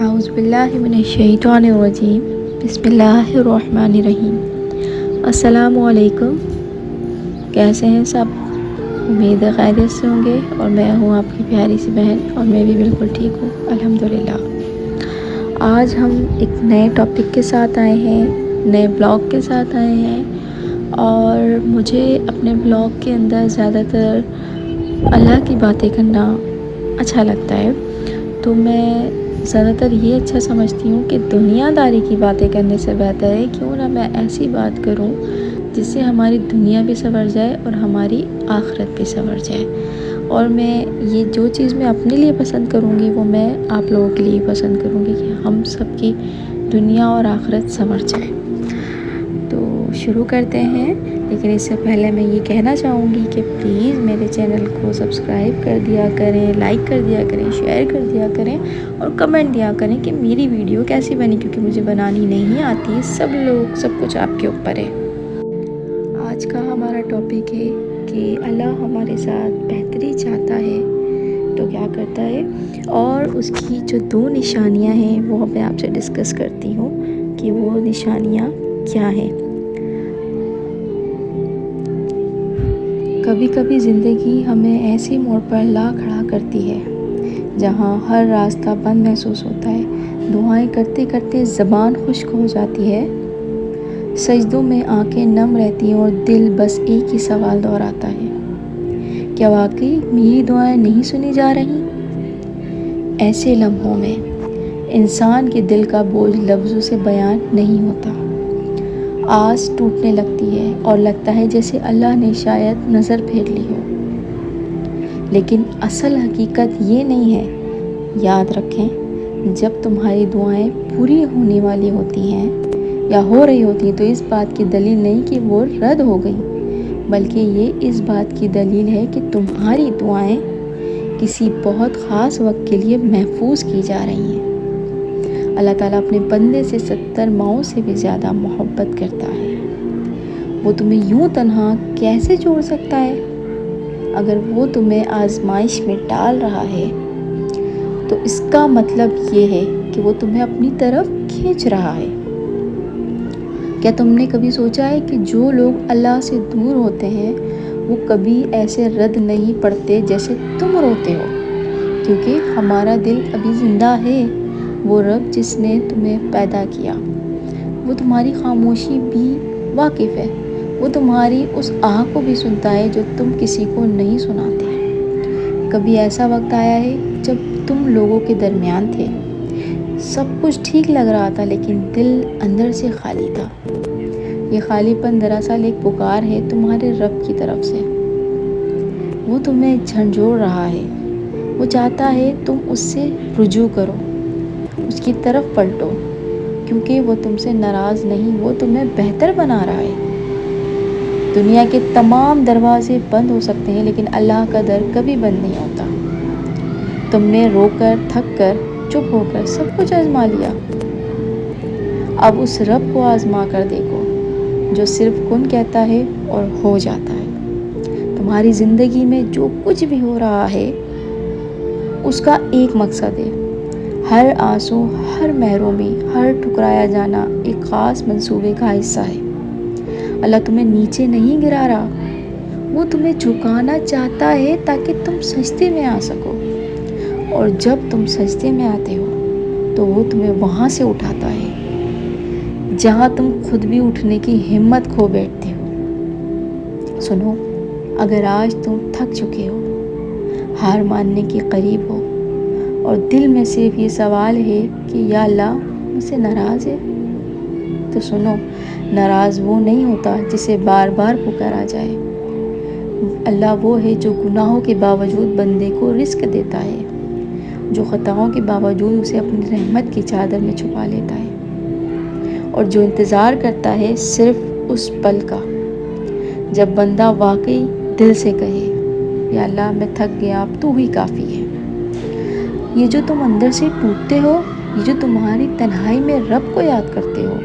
اعوذ باللہ من الشیطان الرجیم بسم اللہ الرحمن الرحیم۔ السلام علیکم، کیسے ہیں سب؟ امید ہے خیریت سے ہوں گے، اور میں ہوں آپ کی پیاری سی بہن، اور میں بھی بالکل ٹھیک ہوں الحمدللہ۔ آج ہم ایک نئے ٹاپک کے ساتھ آئے ہیں، نئے بلاگ کے ساتھ آئے ہیں، اور مجھے اپنے بلاگ کے اندر زیادہ تر اللہ کی باتیں کرنا اچھا لگتا ہے، تو میں زیادہ تر یہ اچھا سمجھتی ہوں کہ دنیا داری کی باتیں کرنے سے بہتر ہے کیوں نہ میں ایسی بات کروں جس سے ہماری دنیا بھی سنور جائے اور ہماری آخرت بھی سنور جائے، اور میں یہ جو چیز میں اپنے لیے پسند کروں گی وہ میں آپ لوگوں کے لیے پسند کروں گی کہ ہم سب کی دنیا اور آخرت سنور جائے۔ تو شروع کرتے ہیں، لیکن اس سے پہلے میں یہ کہنا چاہوں گی کہ پلیز میرے چینل کو سبسکرائب کر دیا کریں، لائک کر دیا کریں، شیئر کر دیا کریں، اور کمنٹ دیا کریں کہ میری ویڈیو کیسی بنی، کیونکہ مجھے بنانی نہیں آتی، سب کچھ آپ کے اوپر ہے۔ آج کا ہمارا ٹاپک ہے کہ اللہ ہمارے ساتھ بہتری چاہتا ہے تو کیا کرتا ہے، اور اس کی جو 2 نشانیاں ہیں وہ میں آپ سے ڈسکس کرتی ہوں کہ وہ نشانیاں کیا ہیں۔ کبھی کبھی زندگی ہمیں ایسے موڑ پر لا کھڑا کرتی ہے جہاں ہر راستہ بند محسوس ہوتا ہے، دعائیں کرتے کرتے زبان خشک ہو جاتی ہے، سجدوں میں آنکھیں نم رہتی ہیں اور دل بس ایک ہی سوال دہراتا ہے، کیا واقعی میری دعائیں نہیں سنی جا رہی؟ ایسے لمحوں میں انسان کے دل کا بوجھ لفظوں سے بیان نہیں ہوتا، آس ٹوٹنے لگتی ہے اور لگتا ہے جیسے اللہ نے شاید نظر پھیر لی ہو، لیکن اصل حقیقت یہ نہیں ہے۔ یاد رکھیں، جب تمہاری دعائیں پوری ہونے والی ہوتی ہیں یا ہو رہی ہوتی ہیں تو اس بات کی دلیل نہیں کہ وہ رد ہو گئی، بلکہ یہ اس بات کی دلیل ہے کہ تمہاری دعائیں کسی بہت خاص وقت کے لیے محفوظ کی جا رہی ہیں۔ اللہ تعالیٰ اپنے بندے سے 70 ماؤں سے بھی زیادہ محبت کرتا ہے، وہ تمہیں یوں تنہا کیسے چھوڑ سکتا ہے؟ اگر وہ تمہیں آزمائش میں ڈال رہا ہے تو اس کا مطلب یہ ہے کہ وہ تمہیں اپنی طرف کھینچ رہا ہے۔ کیا تم نے کبھی سوچا ہے کہ جو لوگ اللہ سے دور ہوتے ہیں وہ کبھی ایسے رد نہیں پڑتے جیسے تم روتے ہو، کیونکہ ہمارا دل ابھی زندہ ہے۔ وہ رب جس نے تمہیں پیدا کیا وہ تمہاری خاموشی بھی واقف ہے، وہ تمہاری اس آہ کو بھی سنتا ہے جو تم کسی کو نہیں سناتے۔ کبھی ایسا وقت آیا ہے جب تم لوگوں کے درمیان تھے، سب کچھ ٹھیک لگ رہا تھا لیکن دل اندر سے خالی تھا۔ یہ خالی پن دراصل ایک پکار ہے تمہارے رب کی طرف سے، وہ تمہیں جھنجھوڑ رہا ہے، وہ چاہتا ہے تم اس سے رجوع کرو، اس کی طرف پلٹو، کیونکہ وہ تم سے ناراض نہیں، وہ تمہیں بہتر بنا رہا ہے۔ دنیا کے تمام دروازے بند ہو سکتے ہیں لیکن اللہ کا در کبھی بند نہیں ہوتا۔ تم نے رو کر، تھک کر، چپ ہو کر سب کچھ آزما لیا، اب اس رب کو آزما کر دیکھو جو صرف کن کہتا ہے اور ہو جاتا ہے۔ تمہاری زندگی میں جو کچھ بھی ہو رہا ہے اس کا ایک مقصد ہے، ہر آنسو، ہر محرومی، ہر ٹھکرایا جانا ایک خاص منصوبے کا حصہ ہے۔ اللہ تمہیں نیچے نہیں گرا رہا، وہ تمہیں جھکانا چاہتا ہے تاکہ تم سجدے میں آ سکو، اور جب تم سجدے میں آتے ہو تو وہ تمہیں وہاں سے اٹھاتا ہے جہاں تم خود بھی اٹھنے کی ہمت کھو بیٹھتے ہو۔ سنو، اگر آج تم تھک چکے ہو، ہار ماننے کے قریب ہو، اور دل میں صرف یہ سوال ہے کہ یا اللہ مجھ سے ناراض ہے، تو سنو، ناراض وہ نہیں ہوتا جسے بار بار پکارا جائے، اللہ وہ ہے جو گناہوں کے باوجود بندے کو رزق دیتا ہے، جو خطاؤں کے باوجود اسے اپنی رحمت کی چادر میں چھپا لیتا ہے، اور جو انتظار کرتا ہے صرف اس پل کا جب بندہ واقعی دل سے کہے یا اللہ میں تھک گیا، اب تو ہی کافی ہے۔ یہ جو تم اندر سے ٹوٹتے ہو، یہ جو تمہاری تنہائی میں رب کو یاد کرتے ہو،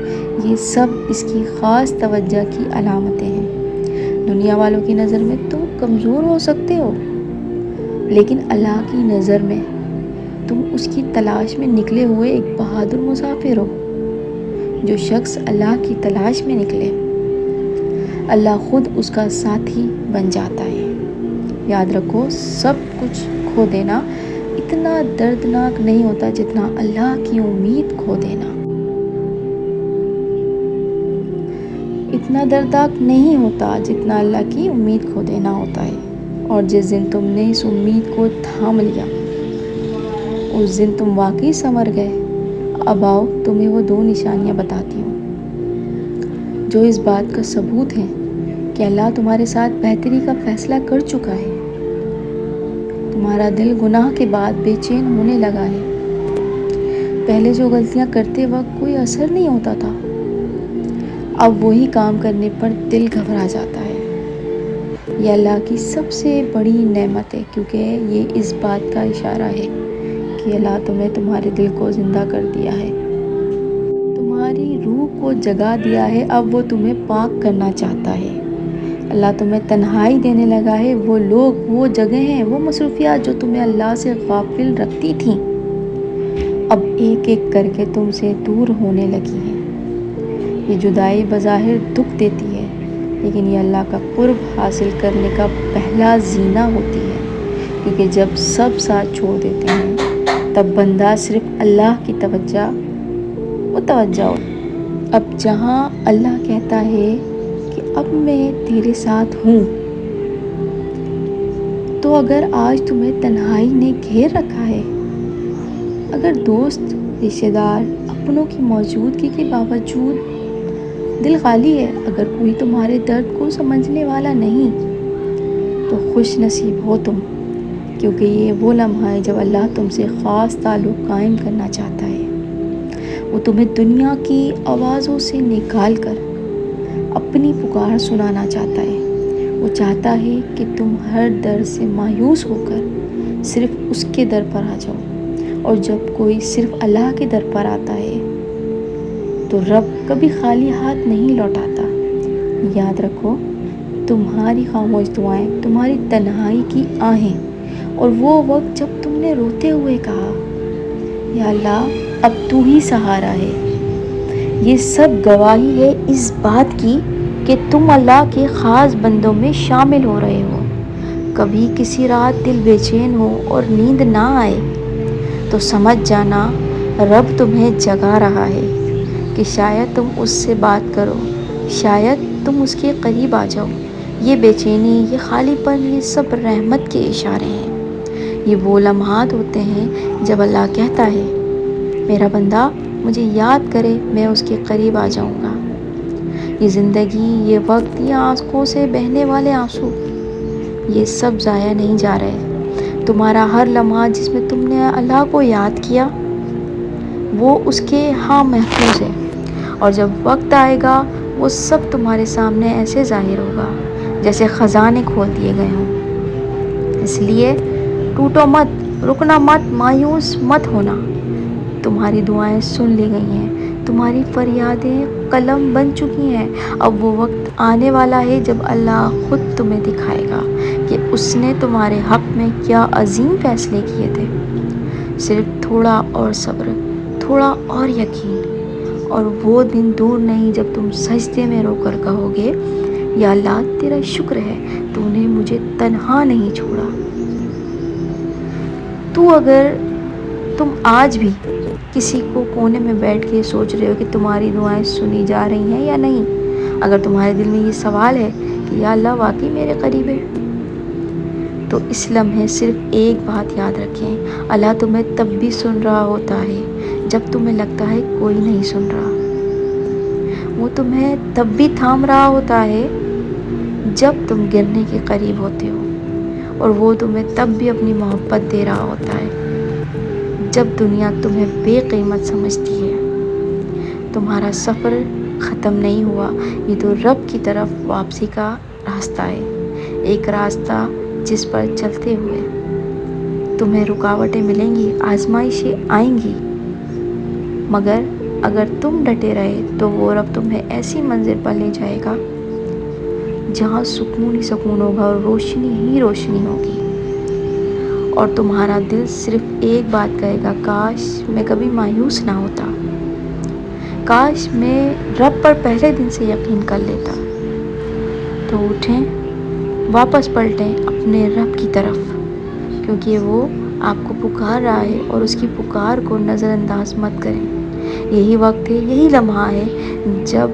یہ سب اس کی خاص توجہ کی علامتیں ہیں۔ دنیا والوں کی نظر میں تم کمزور ہو سکتے ہو، لیکن اللہ کی نظر میں تم اس کی تلاش میں نکلے ہوئے ایک بہادر مسافر ہو۔ جو شخص اللہ کی تلاش میں نکلے، اللہ خود اس کا ساتھی بن جاتا ہے۔ یاد رکھو، سب کچھ کھو دینا اتنا دردناک نہیں ہوتا جتنا اللہ کی امید کھو دینا۔ اتنا دردناک نہیں ہوتا جتنا اللہ کی امید کھو دینا ہوتا ہے۔ اور جس دن تم نے اس امید کو تھام لیا، اس دن تم واقعی سنور گئے۔ اب آؤ تمہیں وہ 2 نشانیاں بتاتی ہوں جو اس بات کا ثبوت ہیں کہ اللہ تمہارے ساتھ بہتری کا فیصلہ کر چکا ہے۔ تمہارا دل گناہ کے بعد بے چین ہونے لگا ہے۔ پہلے جو غلطیاں کرتے وقت کوئی اثر نہیں ہوتا تھا، اب وہی کام کرنے پر دل گھبرا جاتا ہے۔ یہ اللہ کی سب سے بڑی نعمت ہے، کیونکہ یہ اس بات کا اشارہ ہے کہ اللہ تمہیں تمہارے دل کو زندہ کر دیا ہے، تمہاری روح کو جگا دیا ہے۔ اب وہ تمہیں پاک کرنا چاہتا ہے۔ اللہ تمہیں تنہائی دینے لگا ہے۔ وہ لوگ، وہ جگہیں، وہ مصروفیات جو تمہیں اللہ سے غافل رکھتی تھیں، اب ایک ایک کر کے تم سے دور ہونے لگی ہیں۔ یہ جدائی بظاہر دکھ دیتی ہے، لیکن یہ اللہ کا قرب حاصل کرنے کا پہلا زینہ ہوتی ہے، کیونکہ جب سب ساتھ چھوڑ دیتے ہیں تب بندہ صرف اللہ کی متوجہ ہو۔ اب جہاں اللہ کہتا ہے کہ اب میں تیرے ساتھ ہوں، تو اگر آج تمہیں تنہائی نے گھیر رکھا ہے، اگر دوست، رشتہ دار، اپنوں کی موجودگی کے باوجود دل خالی ہے، اگر کوئی تمہارے درد کو سمجھنے والا نہیں، تو خوش نصیب ہو تم، کیونکہ یہ وہ لمحہ ہے جب اللہ تم سے خاص تعلق قائم کرنا چاہتا ہے۔ وہ تمہیں دنیا کی آوازوں سے نکال کر اپنی پکار سنانا چاہتا ہے۔ وہ چاہتا ہے کہ تم ہر در سے مایوس ہو کر صرف اس کے در پر آ جاؤ، اور جب کوئی صرف اللہ کے در پر آتا ہے تو رب کبھی خالی ہاتھ نہیں لوٹاتا۔ یاد رکھو، تمہاری خاموش دعائیں، تمہاری تنہائی کی آہیں، اور وہ وقت جب تم نے روتے ہوئے کہا، یا اللہ اب تو ہی سہارا ہے، یہ سب گواہی ہے اس بات کی کہ تم اللہ کے خاص بندوں میں شامل ہو رہے ہو۔ کبھی کسی رات دل بے چین ہو اور نیند نہ آئے تو سمجھ جانا رب تمہیں جگا رہا ہے کہ شاید تم اس سے بات کرو، شاید تم اس کے قریب آ جاؤ۔ یہ بے چینی، یہ خالی پن، یہ سب رحمت کے اشارے ہیں۔ یہ وہ لمحات ہوتے ہیں جب اللہ کہتا ہے، میرا بندہ مجھے یاد کرے، میں اس کے قریب آ جاؤں گا۔ یہ زندگی، یہ وقت، یہ آنکھوں سے بہنے والے آنسو، یہ سب ضائع نہیں جا رہے۔ تمہارا ہر لمحہ جس میں تم نے اللہ کو یاد کیا، وہ اس کے ہاں محفوظ ہے، اور جب وقت آئے گا وہ سب تمہارے سامنے ایسے ظاہر ہوگا جیسے خزانے کھول دیے گئے ہوں۔ اس لیے ٹوٹو مت، رکنا مت، مایوس مت ہونا۔ تمہاری دعائیں سن لی گئی ہیں، تمہاری فریادیں قلم بن چکی ہیں۔ اب وہ وقت آنے والا ہے جب اللہ خود تمہیں دکھائے گا کہ اس نے تمہارے حق میں کیا عظیم فیصلے کیے تھے۔ صرف تھوڑا اور صبر، تھوڑا اور یقین، اور وہ دن دور نہیں جب تم سجدے میں رو کر کہو گے، یا اللہ تیرا شکر ہے تو نے مجھے تنہا نہیں چھوڑا۔ تو اگر تم آج بھی کسی کو کونے میں بیٹھ کے سوچ رہے ہو کہ تمہاری دعائیں سنی جا رہی ہیں یا نہیں، اگر تمہارے دل میں یہ سوال ہے کہ یا اللہ واقعی میرے قریب ہے، تو اس لمحے صرف ایک بات یاد رکھیں، اللہ تمہیں تب بھی سن رہا ہوتا ہے جب تمہیں لگتا ہے کوئی نہیں سن رہا۔ وہ تمہیں تب بھی تھام رہا ہوتا ہے جب تم گرنے کے قریب ہوتے ہو، اور وہ تمہیں تب بھی اپنی محبت دے رہا ہوتا ہے جب دنیا تمہیں بے قیمت سمجھتی ہے۔ تمہارا سفر ختم نہیں ہوا، یہ تو رب کی طرف واپسی کا راستہ ہے، ایک راستہ جس پر چلتے ہوئے تمہیں رکاوٹیں ملیں گی، آزمائشیں آئیں گی، مگر اگر تم ڈٹے رہے تو وہ رب تمہیں ایسی منزل پر لے جائے گا جہاں سکون ہی سکون ہوگا اور روشنی ہی روشنی ہوگی۔ اور تمہارا دل صرف ایک بات کہے گا، کاش میں کبھی مایوس نہ ہوتا، کاش میں رب پر پہلے دن سے یقین کر لیتا۔ تو اٹھیں، واپس پلٹیں اپنے رب کی طرف، کیونکہ وہ آپ کو پکار رہا ہے، اور اس کی پکار کو نظر انداز مت کریں۔ یہی وقت ہے، یہی لمحہ ہے جب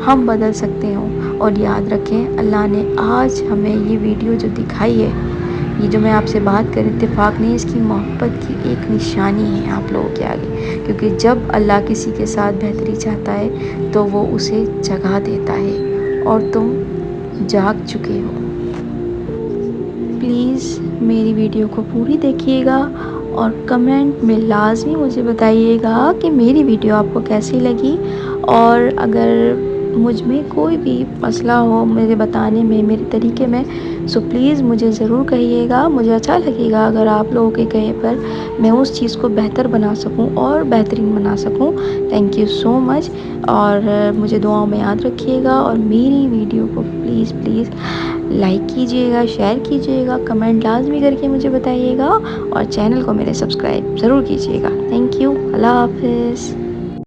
ہم بدل سکتے ہوں۔ اور یاد رکھیں، اللہ نے آج ہمیں یہ ویڈیو جو دکھائی ہے، یہ جو میں آپ سے بات کر اتفاق نہیں، اس کی محبت کی ایک نشانی ہے آپ لوگوں کے آگے، کیونکہ جب اللہ کسی کے ساتھ بہتری چاہتا ہے تو وہ اسے جگہ دیتا ہے، اور تم جاگ چکے ہو۔ پلیز میری ویڈیو کو پوری دیکھیے گا، اور کمنٹ میں لازمی مجھے بتائیے گا کہ میری ویڈیو آپ کو کیسی لگی، اور اگر مجھ میں کوئی بھی مسئلہ ہو میرے بتانے میں، میرے طریقے میں، سو پلیز مجھے ضرور کہیے گا۔ مجھے اچھا لگے گا اگر آپ لوگوں کے کہے پر میں اس چیز کو بہتر بنا سکوں اور بہترین بنا سکوں۔ تھینک یو سو مچ، اور مجھے دعاؤں میں یاد رکھیے گا، اور میری ویڈیو کو پلیز پلیز لائک کیجیے گا، شیئر کیجیے گا، کمنٹ لازمی کر کے مجھے بتائیے گا، اور چینل کو میرے سبسکرائب ضرور کیجیے گا۔ تھینک یو، اللہ حافظ۔